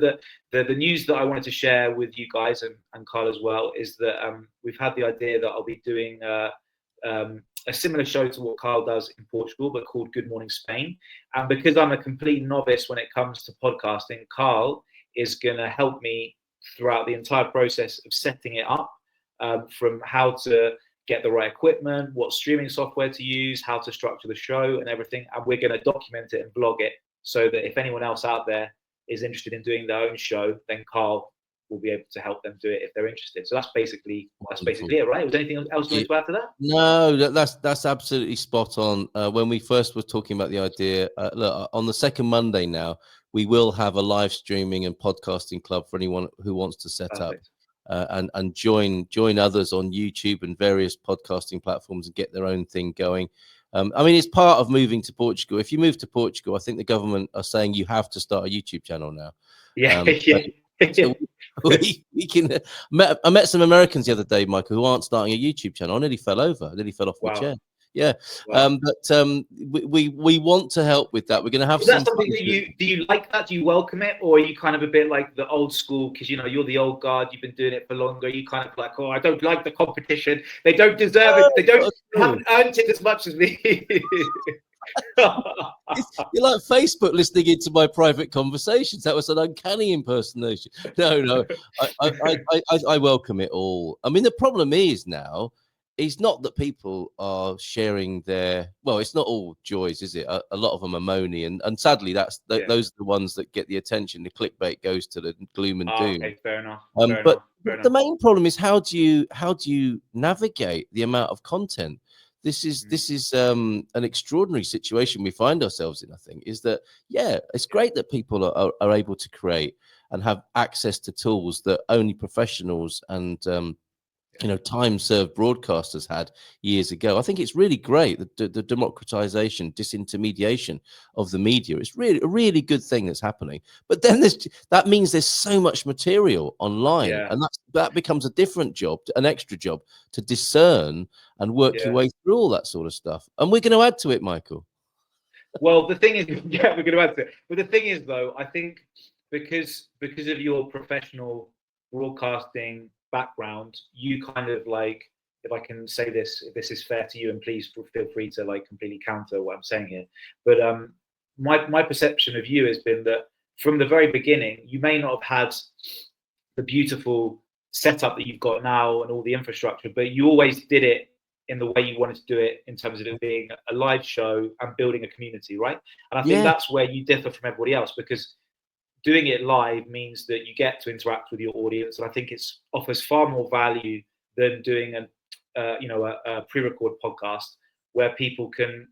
the news that I wanted to share with you guys and Carl as well is that we've had the idea that I'll be doing a similar show to what Carl does in Portugal, but called Good Morning Spain. And because I'm a complete novice when it comes to podcasting, Carl is going to help me throughout the entire process of setting it up, from how to get the right equipment, what streaming software to use, how to structure the show and everything. And we're going to document it and blog it so that if anyone else out there is interested in doing their own show, then Carl will be able to help them do it if they're interested. So that's basically it, right? Was there anything else you wanted to add to that? No, that's absolutely spot on. When we first were talking about the idea, look, on the second Monday now, we will have a live streaming and podcasting club for anyone who wants to set up and join others on YouTube and various podcasting platforms and get their own thing going. I mean, it's part of moving to Portugal. If you move to Portugal, I think the government are saying you have to start a YouTube channel now. So we can. I met some Americans the other day, Michael, who aren't starting a YouTube channel. I nearly fell over. I nearly fell off my chair. Yeah. Wow. But we want to help with that. We're going to have. Is that something that do you like that? Do you welcome it, or are you kind of a bit like the old school? Because you're the old guard. You've been doing it for longer. You kind of like, I don't like the competition. They don't deserve it. They haven't earned it as much as me. You're like Facebook listening into my private conversations. That was an uncanny impersonation. No, I welcome it all. I mean, the problem is now, it's not that people are sharing it's not all joys, is it? A lot of them are moany, and sadly, those are the ones that get the attention. The clickbait goes to the gloom and doom. Okay, fair enough. But the main problem is how do you navigate the amount of content? This is an extraordinary situation we find ourselves in. I think is that it's great that people are able to create and have access to tools that only professionals and time-served broadcasters had years ago. I think it's really great the democratization, disintermediation of the media. It's really a really good thing that's happening. But then that means there's so much material online, and that becomes a different job, an extra job to discern and work your way through all that sort of stuff. And we're going to add to it, Michael. Well, the thing is, we're going to add to it. But the thing is, though, I think because of your professional broadcasting background, you kind of like, if I can say this, if this is fair to you, and please feel free to like completely counter what I'm saying here, but my perception of you has been that from the very beginning, you may not have had the beautiful setup that you've got now and all the infrastructure, but you always did it in the way you wanted to do it, in terms of it being a live show and building a community, right? And I think that's where you differ from everybody else, because doing it live means that you get to interact with your audience, and I think it offers far more value than doing a pre-record podcast where people can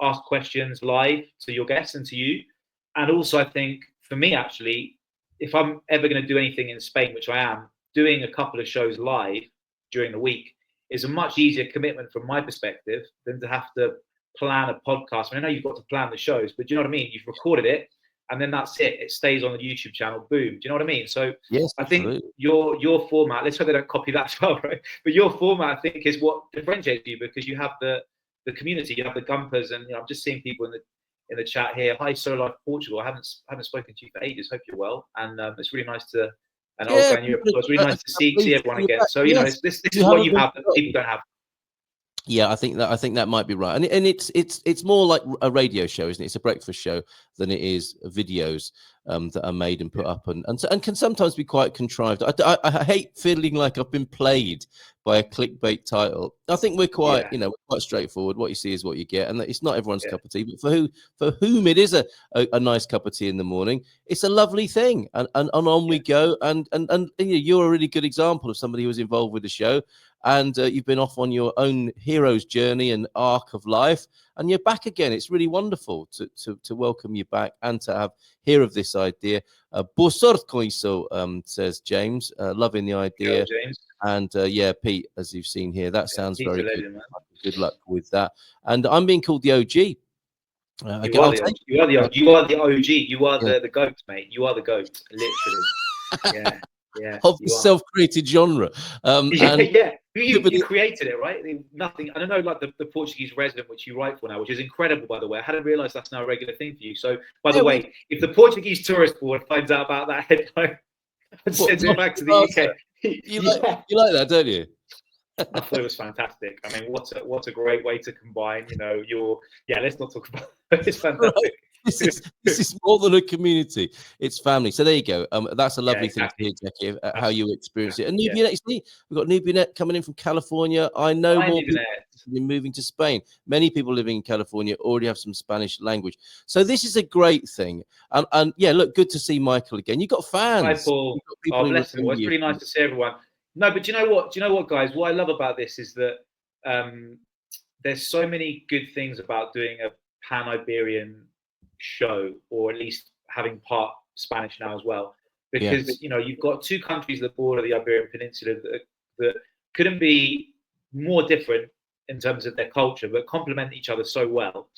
ask questions live to your guests and to you. And also, I think for me, actually, if I'm ever going to do anything in Spain, which I am, doing a couple of shows live during the week is a much easier commitment from my perspective than to have to plan a podcast. I mean, I know you've got to plan the shows, but do you know what I mean? You've recorded it, and then that's it. It stays on the YouTube channel. Boom. Do you know what I mean? So yes, I think your format, let's hope they don't copy that as well, right? But your format, I think, is what differentiates you, because you have the community, you have the Gumpers, and I'm just seeing people in the chat here. Hi, So Life Portugal. I haven't spoken to you for ages. Hope you're well, and it's really nice to. And also in Europe, it's really nice to see everyone again. So this is what you have that people don't have. Yeah, I think that might be right, and it's more like a radio show, isn't it? It's a breakfast show than it is videos that are made and put up, and can sometimes be quite contrived. I hate feeling like I've been played by a clickbait title. I think we're quite we're quite straightforward. What you see is what you get, and it's not everyone's cup of tea, but for whom it is a nice cup of tea in the morning, it's a lovely thing, and on we go. And you're a really good example of somebody who was involved with the show. And you've been off on your own hero's journey and arc of life, and you're back again. It's really wonderful to welcome you back and to hear of this idea. Boa sorte com isso, says James, loving the idea. Go, James. And Pete, as you've seen here, that sounds very good. Good luck with that. And I'm being called the OG. You are the OG. You are the GOAT, mate. You are the GOAT, literally. Yeah. Of the self-created genre. You created it, right? Nothing. I don't know, like the Portuguese resident, which you write for now, which is incredible, by the way. I hadn't realised that's now a regular thing for you. So, by the way, if the Portuguese tourist board finds out about that headline and sends it back to the UK, you like that, don't you? I thought it was fantastic. I mean, what a great way to combine. Let's not talk about it. It's fantastic. Right. This is more than a community; it's family. So there you go. That's a lovely thing to hear, Jackie, how you experience it. And Nubianet, we've got Nubianet coming in from California. I know more people moving to Spain. Many people living in California already have some Spanish language. So this is a great thing. And yeah, look, good to see Michael again. You've got fans. Hi, Paul. Oh, bless him. Well, it's really nice to see everyone. No, but do you know what, guys? What I love about this is that there's so many good things about doing a pan-Iberian show, or at least having part Spanish now as well, because you've got two countries that border the Iberian Peninsula that couldn't be more different in terms of their culture, but complement each other so well.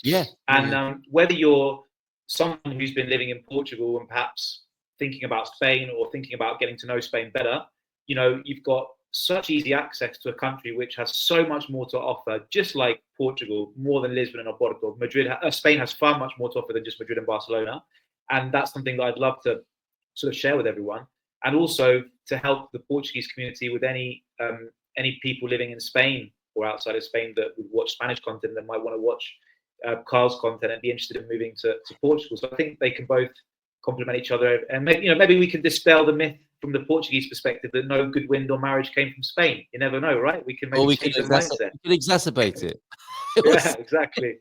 And whether you're someone who's been living in Portugal and perhaps thinking about Spain or thinking about getting to know Spain better, you've got such easy access to a country which has so much more to offer, just like Portugal, more than Lisbon and Oporto. Spain has far much more to offer than just Madrid and Barcelona. And that's something that I'd love to sort of share with everyone. And also to help the Portuguese community with any people living in Spain or outside of Spain that would watch Spanish content, that might want to watch Carl's content and be interested in moving to Portugal. So I think they can both complement each other. And maybe we can dispel the myth from the Portuguese perspective that no good wind or marriage came from Spain. You never know, right? We can maybe change the mindset. We can exacerbate it. Yeah, exactly.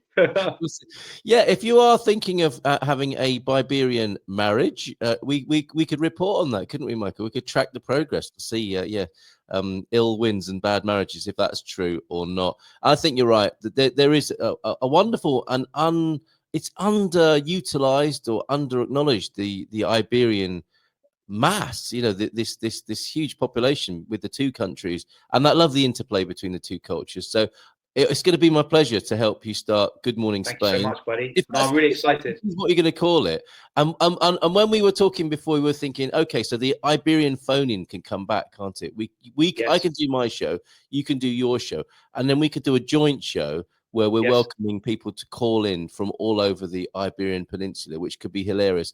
Yeah, if you are thinking of having a Iberian marriage, we could report on that, couldn't we, Michael? We could track the progress to see, ill winds and bad marriages, if that's true or not. I think you're right. There is a wonderful and it's underutilized or under-acknowledged, the Iberian mass, this huge population with the two countries, and I love the interplay between the two cultures. So it's going to be my pleasure to help you start Good Morning Spain. Thank you so much, buddy. I'm really excited. What you're going to call it. And when we were talking before, we were thinking, okay, so the Iberian phone-in can come back, can't it? I can do my show, you can do your show, and then we could do a joint show where we're welcoming people to call in from all over the Iberian Peninsula, which could be hilarious.